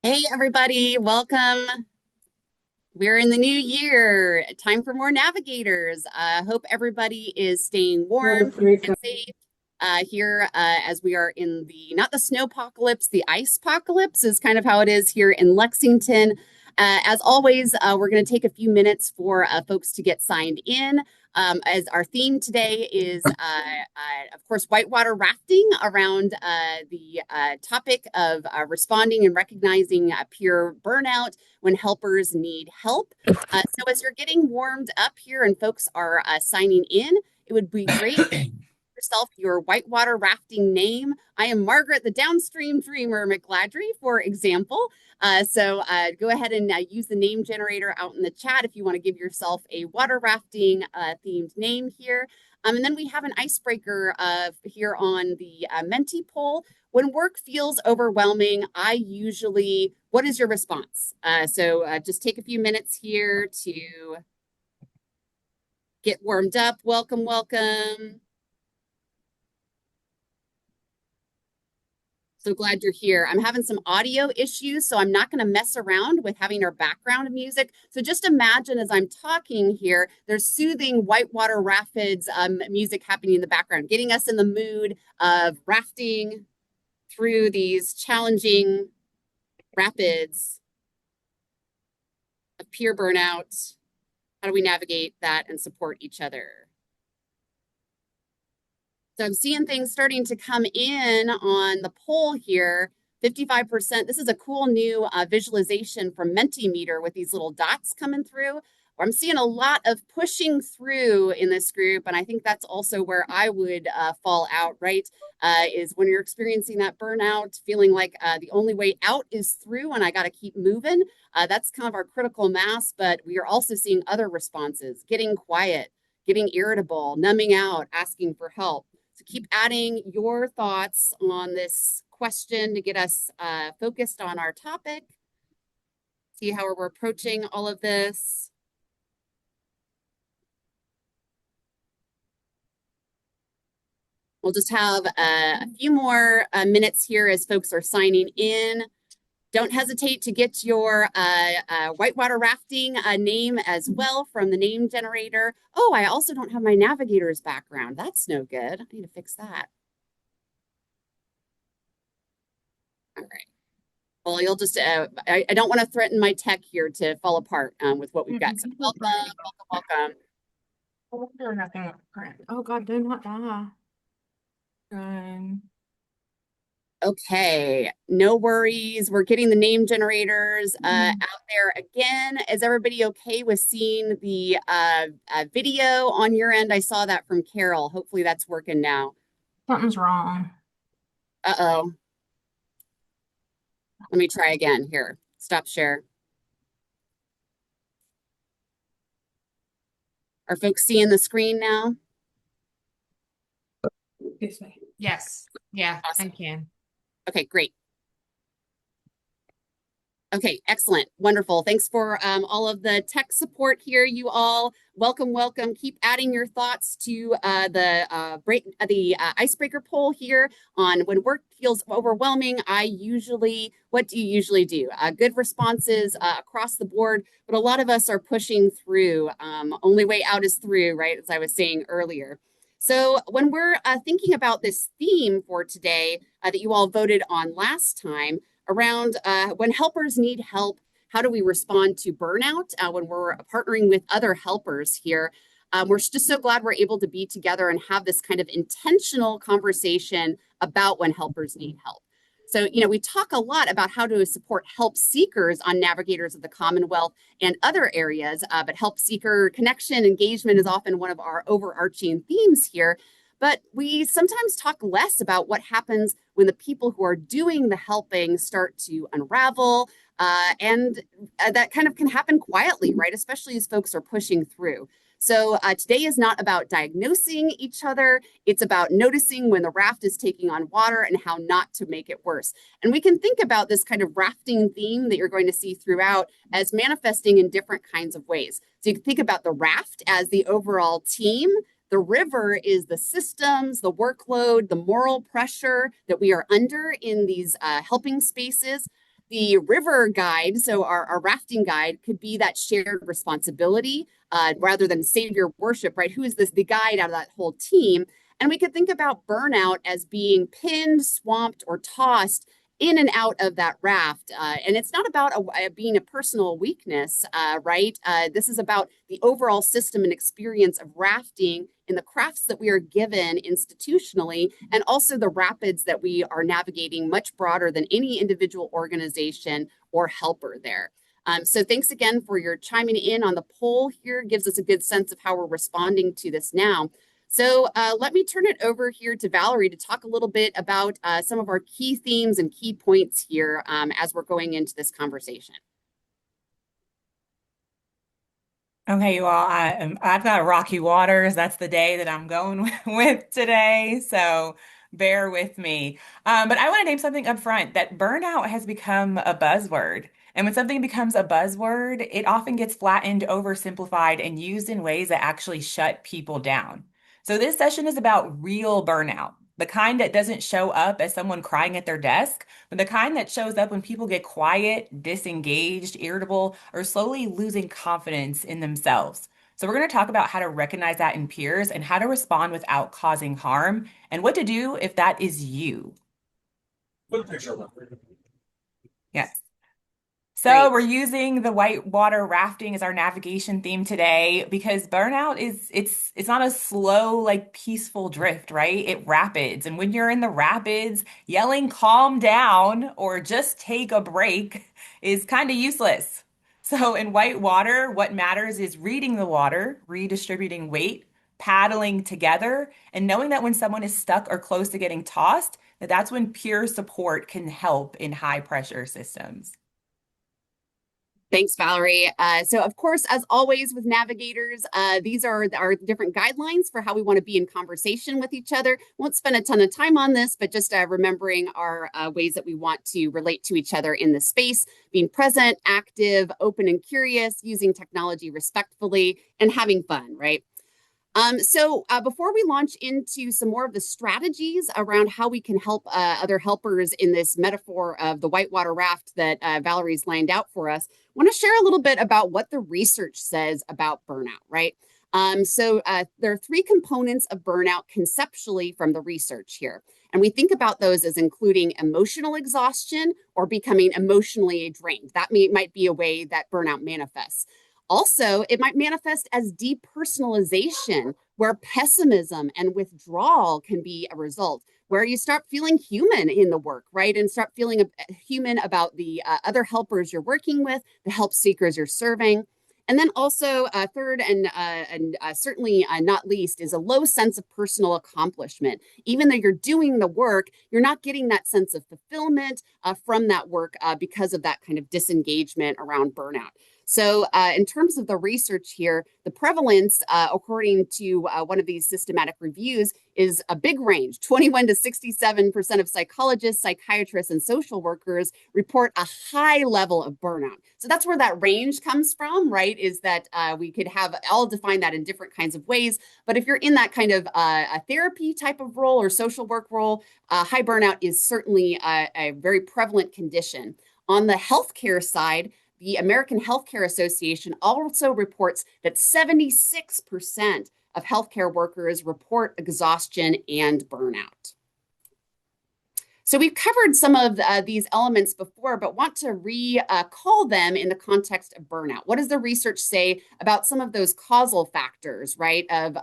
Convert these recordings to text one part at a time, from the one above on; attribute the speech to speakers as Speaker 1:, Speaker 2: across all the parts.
Speaker 1: Hey, everybody, welcome. We're in the new year. Time for more navigators. Hope everybody is staying
Speaker 2: We're
Speaker 1: warm and
Speaker 2: freaking.
Speaker 1: safe here as we are in not the snowpocalypse, the ice apocalypse is kind of how it is here in Lexington. As always, we're going to take a few minutes for folks to get signed in. As our theme today is, of course, whitewater rafting around the topic of responding and recognizing peer burnout when helpers need help. So, as you're getting warmed up here and folks are signing in, it would be great if you yourself your whitewater rafting name. I am Margaret, the downstream dreamer McGladry, for example. So go ahead and use the name generator out in the chat if you want to give yourself a water rafting themed name here. And then we have an icebreaker here on the Menti poll. When work feels overwhelming, what is your response? So just take a few minutes here to get warmed up. Welcome, welcome. So glad you're here. I'm having some audio issues, so I'm not going to mess around with having our background music. So just imagine as I'm talking here, there's soothing whitewater rapids music happening in the background, getting us in the mood of rafting through these challenging rapids of peer burnout. How do we navigate that and support each other? So I'm seeing things starting to come in on the poll here. 55%. This is a cool new visualization from Mentimeter with these little dots coming through. I'm seeing a lot of pushing through in this group, and I think that's also where I would fall out, right? Is when you're experiencing that burnout, feeling like the only way out is through, and I got to keep moving. That's kind of our critical mass, but we are also seeing other responses, getting quiet, getting irritable, numbing out, asking for help. So keep adding your thoughts on this question to get us focused on our topic. See how we're approaching all of this. We'll just have a few more minutes here as folks are signing in. Don't hesitate to get your whitewater rafting name as well from the name generator. Oh, I also don't have my navigator's background. That's no good. I need to fix that. All right. Well, you'll just, I don't want to threaten my tech here to fall apart with what we've got. So welcome, welcome, welcome.
Speaker 2: They're nothing current. Oh God, do not die. Good.
Speaker 1: Okay, no worries. We're getting the name generators out there again. Is everybody okay with seeing the video on your end? I saw that from Carol. Hopefully that's working now.
Speaker 2: Something's wrong.
Speaker 1: Uh-oh. Let me try again here. Stop share. Are folks seeing the screen now?
Speaker 2: This way. Yes. Yeah, I
Speaker 1: Awesome.
Speaker 2: can.
Speaker 1: Okay, great. Okay, excellent. Wonderful. Thanks for all of the tech support here, you all. Welcome, welcome. Keep adding your thoughts to the icebreaker poll here on when work feels overwhelming. What do you usually do? Good responses across the board, but a lot of us are pushing through. Only way out is through, right? As I was saying earlier. So when we're thinking about this theme for today that you all voted on last time, around when helpers need help, how do we respond to burnout when we're partnering with other helpers here? We're just so glad we're able to be together and have this kind of intentional conversation about when helpers need help. So, we talk a lot about how to support help seekers on Navigators of the Commonwealth and other areas, but help seeker connection, engagement is often one of our overarching themes here. But we sometimes talk less about what happens when the people who are doing the helping start to unravel. And that kind of can happen quietly, right? Especially as folks are pushing through. So today is not about diagnosing each other. It's about noticing when the raft is taking on water and how not to make it worse. And we can think about this kind of rafting theme that you're going to see throughout as manifesting in different kinds of ways. So you can think about the raft as the overall team. The river is the systems, the workload, the moral pressure that we are under in these helping spaces. The river guide, so our rafting guide, could be that shared responsibility rather than savior worship, right? Who is this, the guide out of that whole team? And we could think about burnout as being pinned, swamped, or tossed in and out of that raft. And it's not about being a personal weakness, right? This is about the overall system and experience of rafting in the crafts that we are given institutionally, and also the rapids that we are navigating much broader than any individual organization or helper there. So thanks again for your chiming in on the poll here. Gives us a good sense of how we're responding to this now. So let me turn it over here to Valerie to talk a little bit about some of our key themes and key points here as we're going into this conversation.
Speaker 3: Okay, you all, I've got rocky waters. That's the day that I'm going with today. So bear with me. But I want to name something up front that burnout has become a buzzword. And when something becomes a buzzword, it often gets flattened, oversimplified, and used in ways that actually shut people down. So this session is about real burnout, the kind that doesn't show up as someone crying at their desk, but the kind that shows up when people get quiet, disengaged, irritable, or slowly losing confidence in themselves. So, we're going to talk about how to recognize that in peers and how to respond without causing harm, and what to do if that is you. Yes. So
Speaker 1: Great.
Speaker 3: we're using the whitewater rafting as our navigation theme today because burnout is it's not a slow, like peaceful drift, right? It rapids. And when you're in the rapids, yelling calm down or just take a break is kind of useless. So in whitewater, what matters is reading the water, redistributing weight, paddling together, and knowing that when someone is stuck or close to getting tossed, that's when peer support can help in high pressure systems.
Speaker 1: Thanks, Valerie. So, of course, as always with Navigators, these are our different guidelines for how we want to be in conversation with each other. Won't spend a ton of time on this, but just remembering our ways that we want to relate to each other in this space, being present, active, open and curious, using technology respectfully, and having fun, right? So before we launch into some more of the strategies around how we can help other helpers in this metaphor of the whitewater raft that Valerie's lined out for us, I want to share a little bit about what the research says about burnout, right? There are three components of burnout conceptually from the research here. And we think about those as including emotional exhaustion or becoming emotionally drained. That might be a way that burnout manifests. Also, it might manifest as depersonalization, where pessimism and withdrawal can be a result, where you start feeling human in the work, right? And start feeling human about the other helpers you're working with, the help seekers you're serving. And then also, third and certainly not least, is a low sense of personal accomplishment. Even though you're doing the work, you're not getting that sense of fulfillment from that work because of that kind of disengagement around burnout. So, in terms of the research here, the prevalence, according to one of these systematic reviews, is a big range. 21 to 67% of psychologists, psychiatrists, and social workers report a high level of burnout. So that's where that range comes from, right? Is that we could have all define that in different kinds of ways. But if you're in that kind of a therapy type of role or social work role, high burnout is certainly a very prevalent condition. On the healthcare side, the American Healthcare Association also reports that 76% of healthcare workers report exhaustion and burnout. So we've covered some of these elements before, but want to recall them in the context of burnout. What does the research say about some of those causal factors, right, of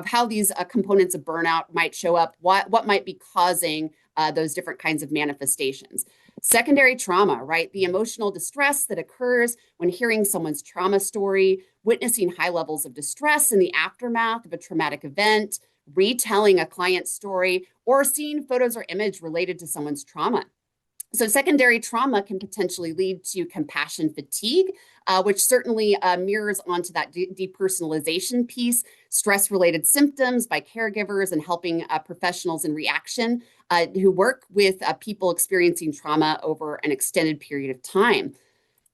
Speaker 1: how these components of burnout might show up, what might be causing those different kinds of manifestations? Secondary trauma, right? The emotional distress that occurs when hearing someone's trauma story, witnessing high levels of distress in the aftermath of a traumatic event, retelling a client's story, or seeing photos or image related to someone's trauma. So secondary trauma can potentially lead to compassion fatigue, which certainly mirrors onto that depersonalization piece, stress-related symptoms by caregivers and helping professionals in reaction who work with people experiencing trauma over an extended period of time.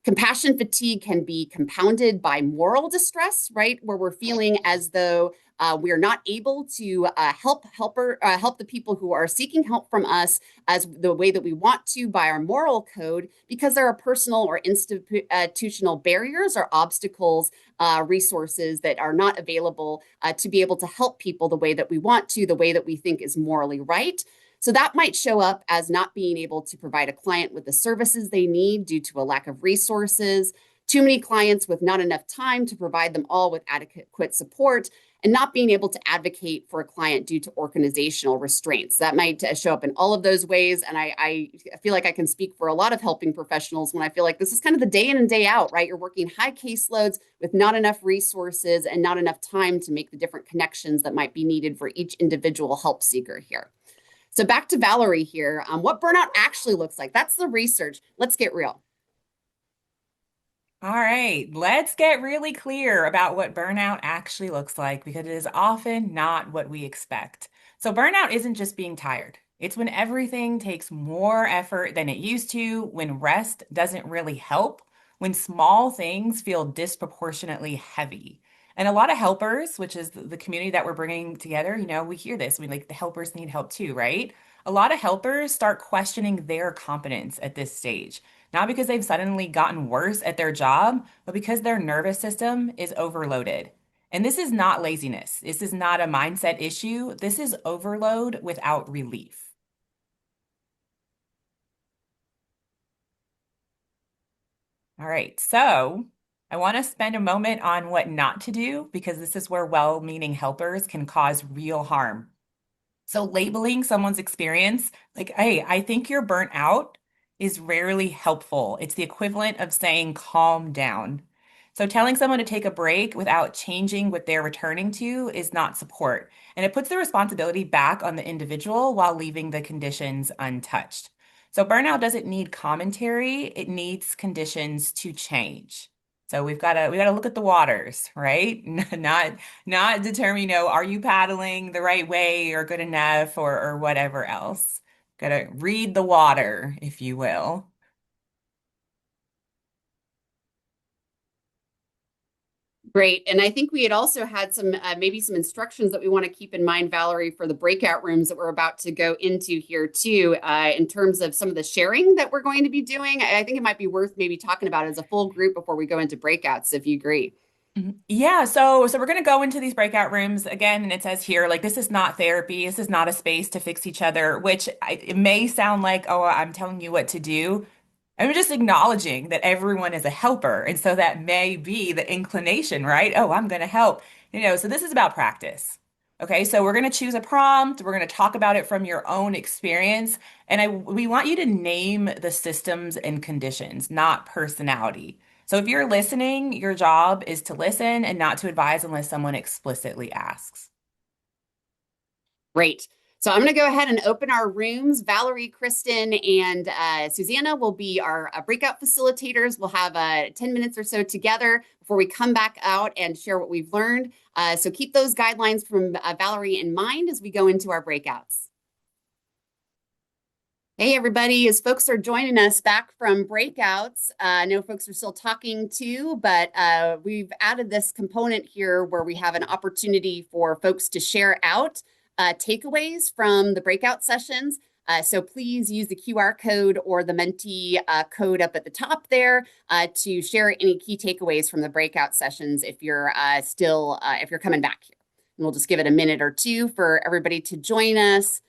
Speaker 1: Compassion fatigue can be compounded by moral distress, right? Where we're feeling as though We are not able to help the people who are seeking help from us as the way that we want to by our moral code, because there are personal or institutional barriers or obstacles, resources that are not available to be able to help people the way that we want to, the way that we think is morally right. So that might show up as not being able to provide a client with the services they need due to a lack of resources, too many clients with not enough time to provide them all with adequate support, and not being able to advocate for a client due to organizational restraints. That might show up in all of those ways. And I feel like I can speak for a lot of helping professionals when I feel like this is kind of the day in and day out, right? You're working high caseloads with not enough resources and not enough time to make the different connections that might be needed for each individual help seeker here. So back to Valerie here. What burnout actually looks like. That's the research. Let's get real.
Speaker 3: All right, let's get really clear about what burnout actually looks like because it is often not what we expect. So, burnout isn't just being tired, it's when everything takes more effort than it used to, when rest doesn't really help, when small things feel disproportionately heavy. And a lot of helpers, which is the community that we're bringing together, we hear this. Like the helpers need help too, right? A lot of helpers start questioning their competence at this stage. Not because they've suddenly gotten worse at their job, but because their nervous system is overloaded. And this is not laziness. This is not a mindset issue. This is overload without relief. All right, so I want to spend a moment on what not to do because this is where well-meaning helpers can cause real harm. So labeling someone's experience like, hey, I think you're burnt out is rarely helpful. It's the equivalent of saying calm down. So telling someone to take a break without changing what they're returning to is not support. And it puts the responsibility back on the individual while leaving the conditions untouched. So burnout doesn't need commentary, it needs conditions to change. So we gotta look at the waters, right? Not determine, are you paddling the right way or good enough or whatever else. Gotta read the water, if you will.
Speaker 1: Great. And I think we had also had some maybe some instructions that we want to keep in mind, Valerie, for the breakout rooms that we're about to go into here too, in terms of some of the sharing that we're going to be doing. I think it might be worth maybe talking about it as a full group before we go into breakouts, if you agree.
Speaker 3: Yeah, so we're gonna go into these breakout rooms again, and it says here, like, this is not therapy. This is not a space to fix each other, which it may sound like, oh, I'm telling you what to do. I'm just acknowledging that everyone is a helper. And so that may be the inclination, right? Oh, I'm going to help. So this is about practice. Okay, so we're going to choose a prompt. We're going to talk about it from your own experience. And we want you to name the systems and conditions, not personality. So if you're listening, your job is to listen and not to advise unless someone explicitly asks.
Speaker 1: Great. So I'm going to go ahead and open our rooms. Valerie, Kristen, and Susanna will be our breakout facilitators. We'll have 10 minutes or so together before we come back out and share what we've learned. So keep those guidelines from Valerie in mind as we go into our breakouts. Hey, everybody, as folks are joining us back from breakouts, I know folks are still talking too, but we've added this component here where we have an opportunity for folks to share out takeaways from the breakout sessions. So please use the QR code or the Menti code up at the top there to share any key takeaways from the breakout sessions if you're if you're coming back here. And we'll just give it a minute or two for everybody to join us.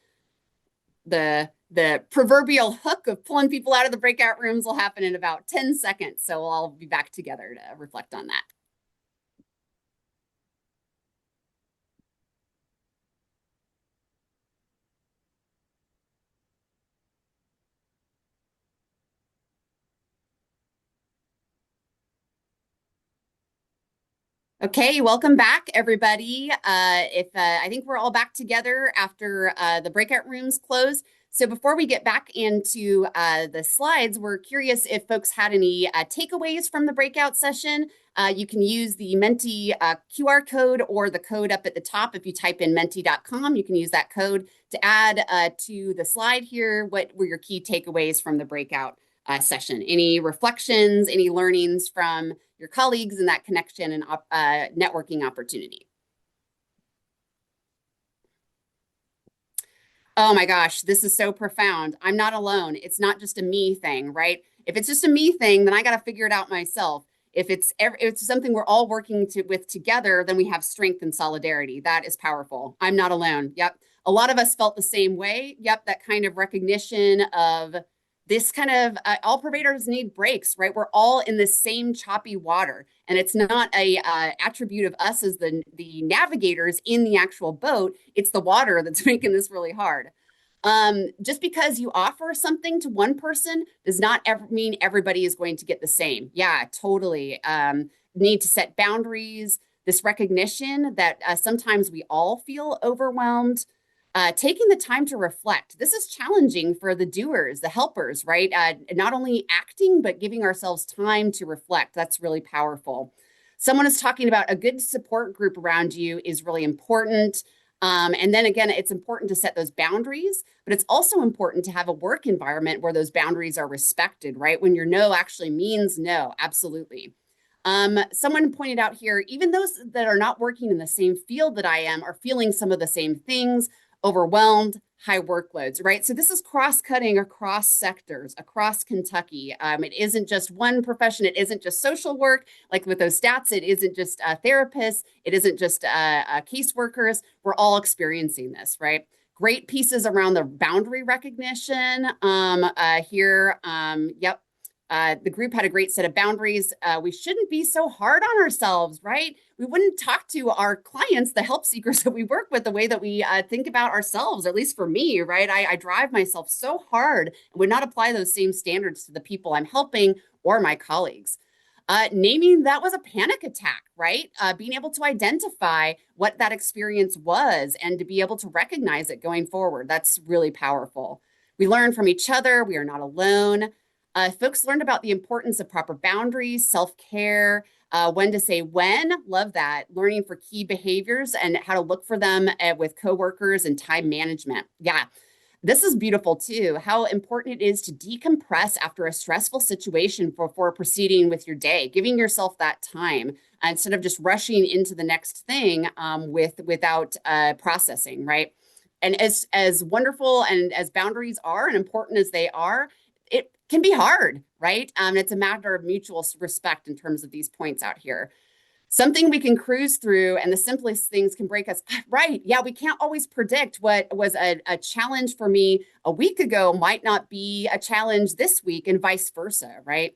Speaker 1: The proverbial hook of pulling people out of the breakout rooms will happen in about 10 seconds. So we'll all be back together to reflect on that. Okay, welcome back, everybody. I think we're all back together after the breakout rooms closed. So before we get back into the slides, we're curious if folks had any takeaways from the breakout session. You can use the Menti QR code or the code up at the top. If you type in menti.com, you can use that code to add to the slide here. What were your key takeaways from the breakout session? Any reflections, any learnings from your colleagues in that connection and networking opportunity? Oh my gosh, this is so profound. I'm not alone. It's not just a me thing, right? If it's just a me thing, then I got to figure it out myself. If it's something we're all working with together, then we have strength and solidarity. That is powerful. I'm not alone. Yep. A lot of us felt the same way. Yep, that kind of recognition of this kind of all providers need breaks, right? We're all in the same choppy water, and it's not a attribute of us as the navigators in the actual boat. It's the water that's making this really hard. Just because you offer something to one person does not ever mean everybody is going to get the same. Yeah, totally. Need to set boundaries, this recognition that sometimes we all feel overwhelmed. Taking the time to reflect. This is challenging for the doers, the helpers, right? Not only acting, but giving ourselves time to reflect. That's really powerful. Someone is talking about a good support group around you is really important. And then again, it's important to set those boundaries, but it's also important to have a work environment where those boundaries are respected, right? When your no actually means no, absolutely. Someone pointed out here, even those that are not working in the same field that I am are feeling some of the same things, overwhelmed, high workloads, right? So this is cross-cutting across sectors, across Kentucky. It isn't just one profession. It isn't just social work. Like with those stats, it isn't just therapists. It isn't just caseworkers. We're all experiencing this, right? Great pieces around the boundary recognition here. Yep. The group had a great set of boundaries. We shouldn't be so hard on ourselves, right? We wouldn't talk to our clients, the help seekers that we work with, the way that we think about ourselves, at least for me, right? I drive myself so hard and would not apply those same standards to the people I'm helping or my colleagues. Naming that was a panic attack, right? Being able to identify what that experience was and to be able to recognize it going forward. That's really powerful. We learn from each other. We are not alone. Folks learned about the importance of proper boundaries, self-care, when to say when. Love that. Learning for key behaviors and how to look for them with coworkers and time management. Yeah, this is beautiful too. How important it is to decompress after a stressful situation before proceeding with your day, giving yourself that time instead of just rushing into the next thing without processing, right? And as wonderful and as boundaries are and important as they are, it can be hard, right? It's a matter of mutual respect in terms of these points out here. Something we can cruise through, and the simplest things can break us. Right. Yeah, we can't always predict what was a challenge for me a week ago might not be a challenge this week, and vice versa, right?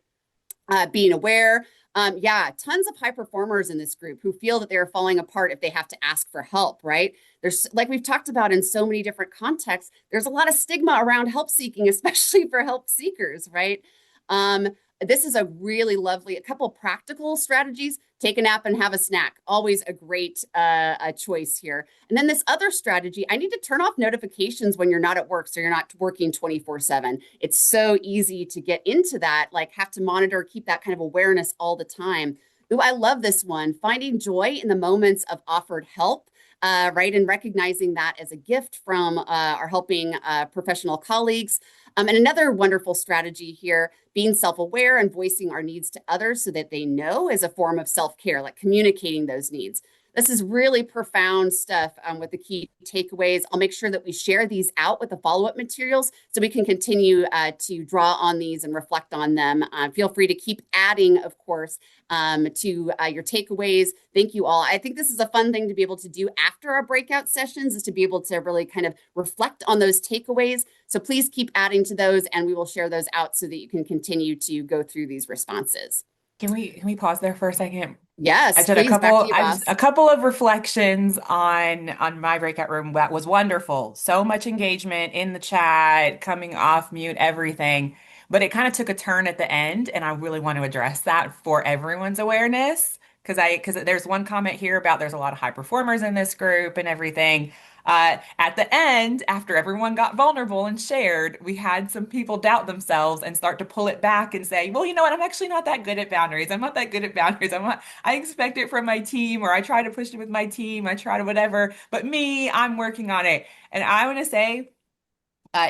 Speaker 1: Being aware. Yeah, tons of high performers in this group who feel that they're falling apart if they have to ask for help, right? There's, like we've talked about in so many different contexts, there's a lot of stigma around help seeking, especially for help seekers, right? Um, this is a really lovely, a couple practical strategies. Take a nap and have a snack. Always a great a choice here. And then this other strategy, I need to turn off notifications when you're not at work, so you're not working 24/7. It's so easy to get into that, like have to monitor, keep that kind of awareness all the time. Ooh, I love this one. Finding joy in the moments of offered help. Right, and recognizing that as a gift from our helping professional colleagues. And another wonderful strategy here, being self-aware and voicing our needs to others so that they know is a form of self-care, like communicating those needs. This is really profound stuff with the key takeaways. I'll make sure that we share these out with the follow-up materials so we can continue to draw on these and reflect on them. Feel free to keep adding, of course, to your takeaways. Thank you all. I think this is a fun thing to be able to do after our breakout sessions, is to be able to really kind of reflect on those takeaways. So please keep adding to those, and we will share those out so that you can continue to go through these responses.
Speaker 3: Can we pause there for a second?
Speaker 1: Yes, please, back to you,
Speaker 3: I just
Speaker 1: boss.
Speaker 3: a couple of reflections on my breakout room. That was wonderful. So much engagement in the chat, coming off mute, everything. But it kind of took a turn at the end, and I really want to address that for everyone's awareness. Because there's one comment here about there's a lot of high performers in this group and everything. At the end, after everyone got vulnerable and shared, we had some people doubt themselves and start to pull it back and say, well, you know what? I'm actually not that good at boundaries. I'm not that good at boundaries. I expect it from my team, or I try to push it with my team. I try to whatever, but me, I'm working on it. And I want to say,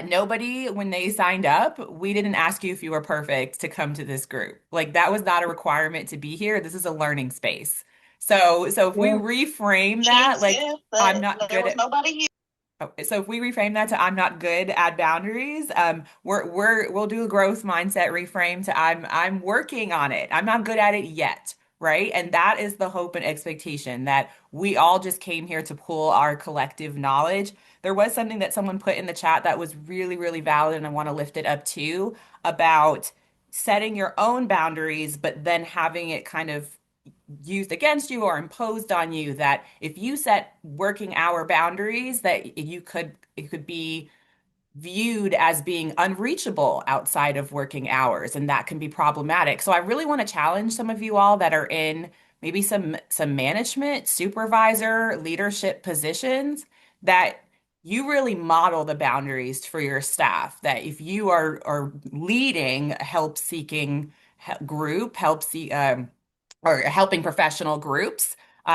Speaker 3: nobody, when they signed up, we didn't ask you if you were perfect to come to this group. Like that was not a requirement to be here. This is a learning space. So if we
Speaker 4: Yeah.
Speaker 3: reframe
Speaker 4: She
Speaker 3: that, like
Speaker 4: did,
Speaker 3: I'm
Speaker 4: but
Speaker 3: not
Speaker 4: there
Speaker 3: good
Speaker 4: was
Speaker 3: at
Speaker 4: nobody here.
Speaker 3: So if we reframe that to I'm not good at boundaries, we'll do a growth mindset reframe to I'm working on it. I'm not good at it yet, right? And that is the hope and expectation that we all just came here to pull our collective knowledge. There was something that someone put in the chat that was really, really valid, and I want to lift it up too, about setting your own boundaries, but then having it kind of used against you or imposed on you, that if you set working hour boundaries that it could be viewed as being unreachable outside of working hours, and that can be problematic. So I really want to challenge some of you all that are in maybe some management, supervisor, leadership positions, that you really model the boundaries for your staff. That if you are leading a help seeking group, or helping professional groups,